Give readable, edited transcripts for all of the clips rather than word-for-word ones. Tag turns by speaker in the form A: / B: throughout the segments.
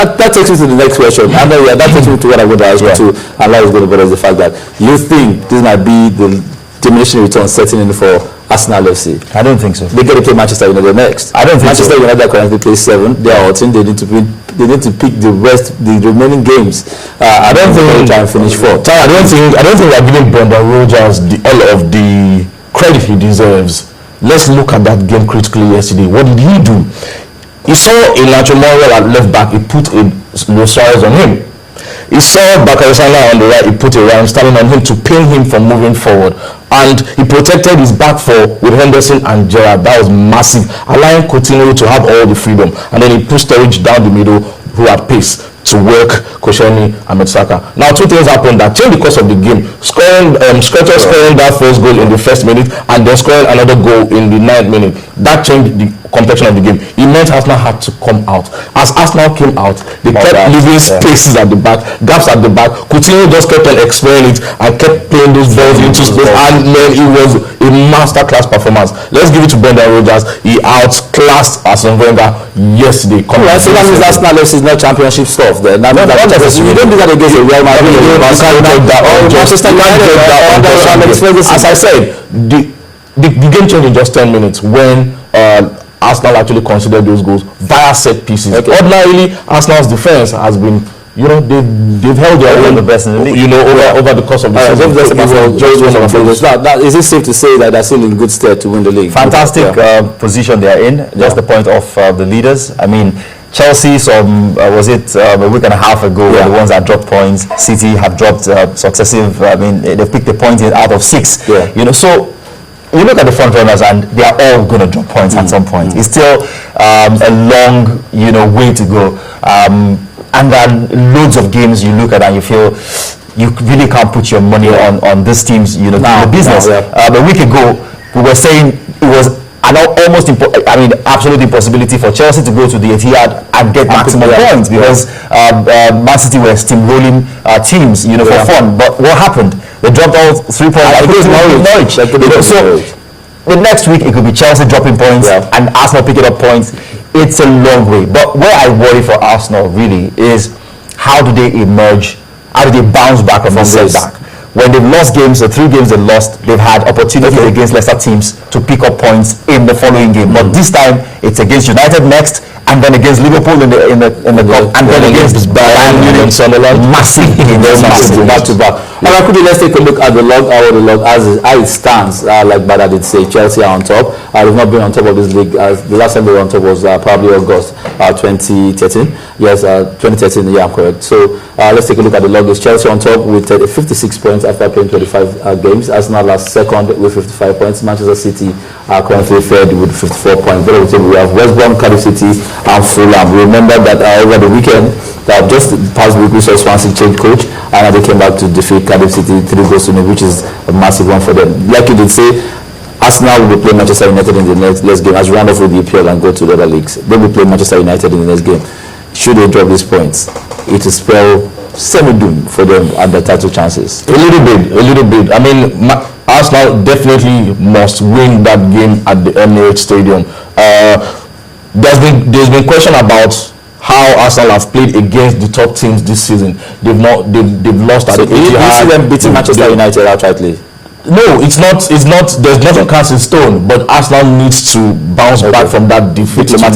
A: that takes me to the next question. And then, that takes me to what I'm going to ask you too. And that is going to be the fact that you think this might be the diminishing return setting in for Arsenal FC.
B: I don't think so.
A: They got to play Manchester United next.
B: I don't think
A: Manchester United currently plays 7. They are 18. They need to pick the remaining games. I don't think they'll try and finish 4th.
C: I don't think we're giving Brendan Rodgers all of the credit he deserves. Let's look at that game critically yesterday. What did he do? He saw Nacho Monreal at left back. He put a Luis Suarez on him. He saw Bakary Sala on the right. He put a Ryan Sterling on him to pin him from moving forward. And he protected his back four with Henderson and Gerrard. That was massive, allowing Coutinho to have all the freedom. And then he pushed Sturridge down the middle, who had pace to work Koscielny and Mertesacker. Now, 2 things happened that changed the course of the game. Scoring that first goal in the first minute, and then scoring another goal in the 9th minute. That changed the complexion of the game. It meant Arsenal had to come out. As Arsenal came out, they kept leaving spaces at the back, gaps at the back. Coutinho just kept on exploring it and kept playing those balls into space, and then it was a masterclass performance. Let's give it to Brendan Rodgers. He outclassed Arsene Wenger yesterday.
A: So that means Arsenal is not championship stuff then. You don't do that against a Real Madrid.
C: As I said, the game changed in just 10 minutes when Arsenal actually considered those goals via set pieces. Ordinarily, Arsenal's defense has been, they've held their own,
B: the best in the league.
C: Over the course of the season.
A: Is it safe to say that they're still in good stead to win the league?
B: Fantastic position they are in. Just the point of the leaders. I mean, Chelsea, was it a week and a half ago, were the ones that dropped points. City have dropped successive. I mean, they've picked a point out of 6. So you look at the front runners, and they are all going to drop points at some point. It's still a long, way to go. And there are loads of games you look at and you feel you really can't put your money on these teams, the business. A week ago, we were saying it was an absolute impossibility for Chelsea to go to the Etihad and get maximum points because Man City were steamrolling teams, for fun. But what happened? They dropped all 3 points against Norwich. So the next week it could be Chelsea dropping points and Arsenal picking up points. It's a long way. But where I worry for Arsenal really is how do they emerge? How do they bounce back from the setback? When they've lost games, the 3 games they lost, they've had opportunities against lesser teams to pick up points in the following game. But this time, it's against United next, and then against Liverpool in the cup, and then against Bayern Munich, Sunderland. Massive
A: back to back. Alright, quickly, let's take a look at the log as it stands. Like Bada did say, Chelsea are on top. They've not been on top of this league. The last time they were on top was probably August 2013. Yes, 2013. Yeah, I'm correct. So let's take a look at the log. Is Chelsea on top with 56 points after playing 25 games. Arsenal are second with 55 points. Manchester City are currently third with 54 points. We have West Brom, Cardiff City, and Fulham. Remember that over the weekend, just past week, we saw Swansea change coach, and they came back to defeat Cardiff City 3-0, which is a massive one for them. Like you did say, Arsenal will be playing Manchester United in the next game as we round off with the EPL and go to the other leagues. They will play Manchester United in the next game. Should they drop these points, it will spell semi-doom for them at the title chances.
C: A little bit. I mean, Arsenal definitely must win that game at the Emirates Stadium. There's been question about how Arsenal have played against the top teams this season. They've lost at the Etihad.
A: You see them beating Manchester United outrightly?
C: No, it's not. There's nothing cast in stone. But Arsenal needs to bounce back from that defeat.
A: But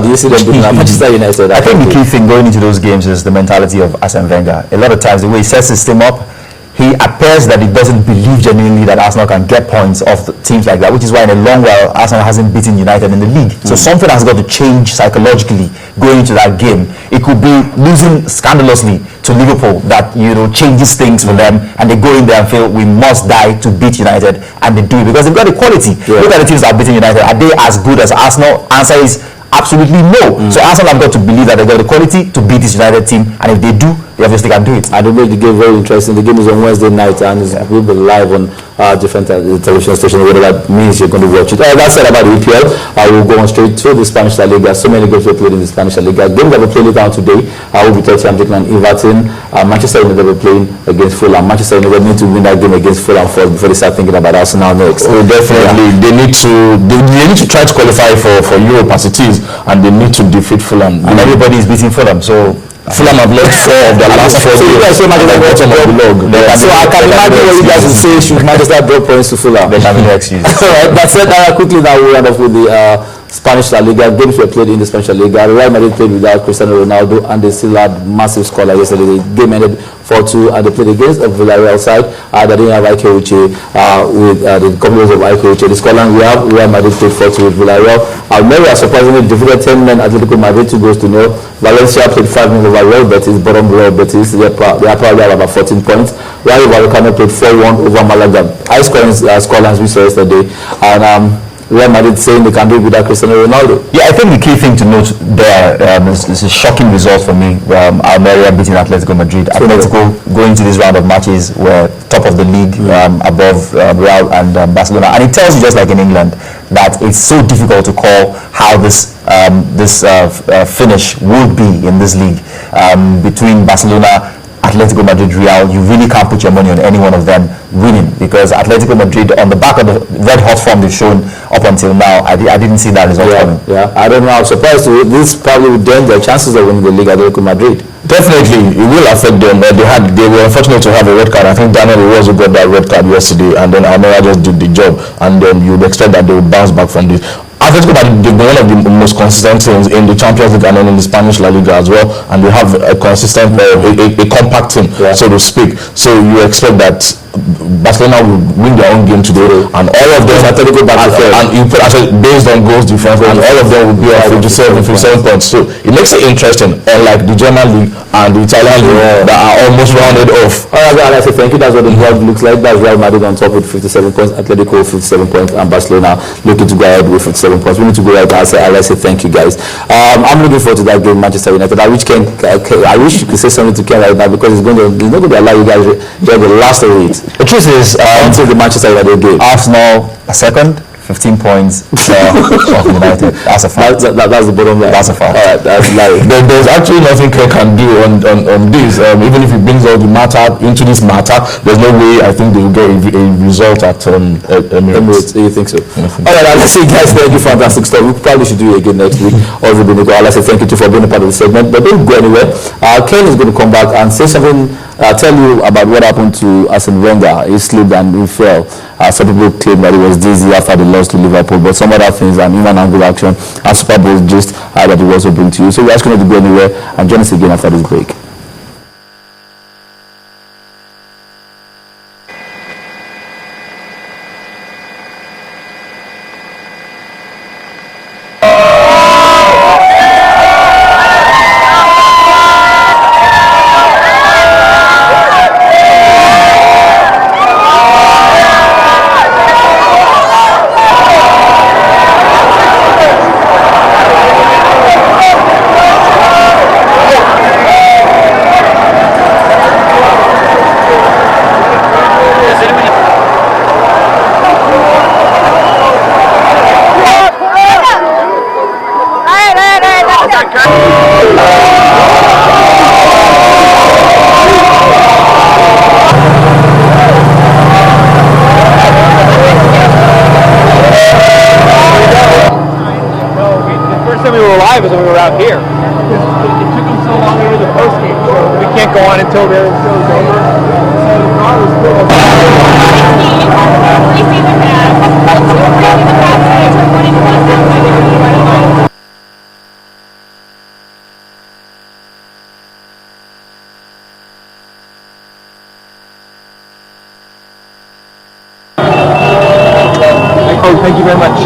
A: do you see them beating Manchester United?
B: I think the key thing going into those games is the mentality of Arsene Wenger. A lot of times, the way he sets his team up, he appears that he doesn't believe genuinely that Arsenal can get points off teams like that, which is why in a long while Arsenal hasn't beaten United in the league. So something has got to change psychologically going into that game. It could be losing scandalously to Liverpool that changes things for them, and they go in there and feel we must die to beat United, and they do it because they've got the quality. Look at the teams that are beating United. Are they as good as Arsenal? Answer is absolutely no. So Arsenal have got to believe that they've got the quality to beat this United team, and if they do, they obviously can do it.
A: And they make the game very interesting. The game is on Wednesday night and it will be live on different television stations, whether that means you're going to watch it. That said about the EPL, we'll go on straight to the Spanish La Liga. So many games were played in the Spanish La Liga. Games that were played down today will be Tottenham taking on Everton. Manchester United will be playing against Fulham. Manchester United need to win that game against Fulham first before they start thinking about Arsenal next.
C: Oh, definitely. Yeah. They need to try to qualify for Europe as it is, and they need to defeat Fulham.
B: And everybody is beating Fulham, so
C: Fulham have lost 4 of their last 4 games.
A: So you guys say Manchester bottom of the log. So I can imagine what you guys will say should Manchester drop points to Fulham.
B: They have no excuse.
A: Alright, that said, quickly now we'll round off with the Spanish La Liga. Games were played in the Spanish La Liga. Real Madrid played without Cristiano Ronaldo, and they still had massive score like yesterday. The game ended 4-2, and they played against a Villarreal side that didn't have Ike Uche with the companies of Ike Uche. The Scotland we have, Real Madrid played 4-2 with Villarreal. Almeria surprisingly defeated 10 men Atletico Madrid 2-0. Valencia played 5-0 over Real Betis, bottom Real Betis. They probably have about 14 points. Rayo Vallecano played 4-1 over Malaga. High scoring Scotland we saw yesterday, and Real Madrid saying they can do it without Cristiano Ronaldo.
B: Yeah, I think the key thing to note there is a shocking result for me. Almeria beating Atletico Madrid. Atletico going to this round of matches were top of the league, above Real and Barcelona. And it tells you, just like in England, that it's so difficult to call how this finish would be in this league between Barcelona, Atletico Madrid, Real. You really can't put your money on any one of them winning, because Atletico Madrid, on the back of the red hot form they've shown up until now, I didn't see that result coming.
A: Yeah, I don't know. I'm surprised. This probably would dent their chances of winning the league. Atletico Madrid.
C: Definitely, it will affect them. They were unfortunate to have a red card. I think Daniel Rose got that red card yesterday, and then Almeria just did the job, and then you would expect that they would bounce back from this. Atletico Madrid, they've been one of the most consistent teams in the Champions League and then in the Spanish La Liga as well, and they have a consistent, a compact team, so to speak. So you expect that Barcelona will win their own game today, and all of them and you put based on goals difference, and all of them will be on 57 points. So it makes it interesting, unlike the German league and the Italian league that are almost rounded off.
A: Alright, I say thank you. That's what the board looks like. That's Real Madrid on top with 57 points, Atletico 57 points, and Barcelona looking to go ahead with 57 points. We need to go right now. I say thank you guys. I'm looking forward to that game, Manchester United. I wish you could say something to Ken right now, because he's not going to allow you guys to get the last of it.
B: The truth is,
A: until the Manchester United game,
B: Arsenal a second, 15 points of United. That's a fact.
A: That's the bottom line.
B: That's a fact.
A: Alright, that's like
C: there's actually nothing Ken can do on this. Even if he brings all the matter into this matter, there's no way I think they will get a result at Emirates.
A: You think so? Alright, let's say guys, thank you, fantastic stuff. We probably should do it again next week. Also, let's say thank you for being a part of the segment. But don't go anywhere. Ken is going to come back and say something. Tell you about what happened to Arsene Wenger. He slipped and he fell. Some people claim that he was dizzy after the loss to Liverpool, but some other things and human angle action and Super Bowl gist that he will also bring to you. So we're asking you to go anywhere and join us again after this break.
D: Because when we were out here. It took them so long to do the post game, so we can't go on until it's over. So the car was still Thank you very much.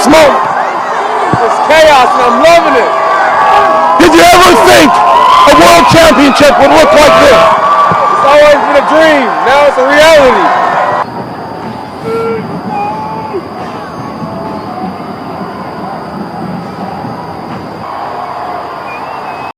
C: this moment?
D: It's chaos and I'm loving it.
C: Did you ever think a world championship would look like this?
D: It's always been a dream. Now it's a reality.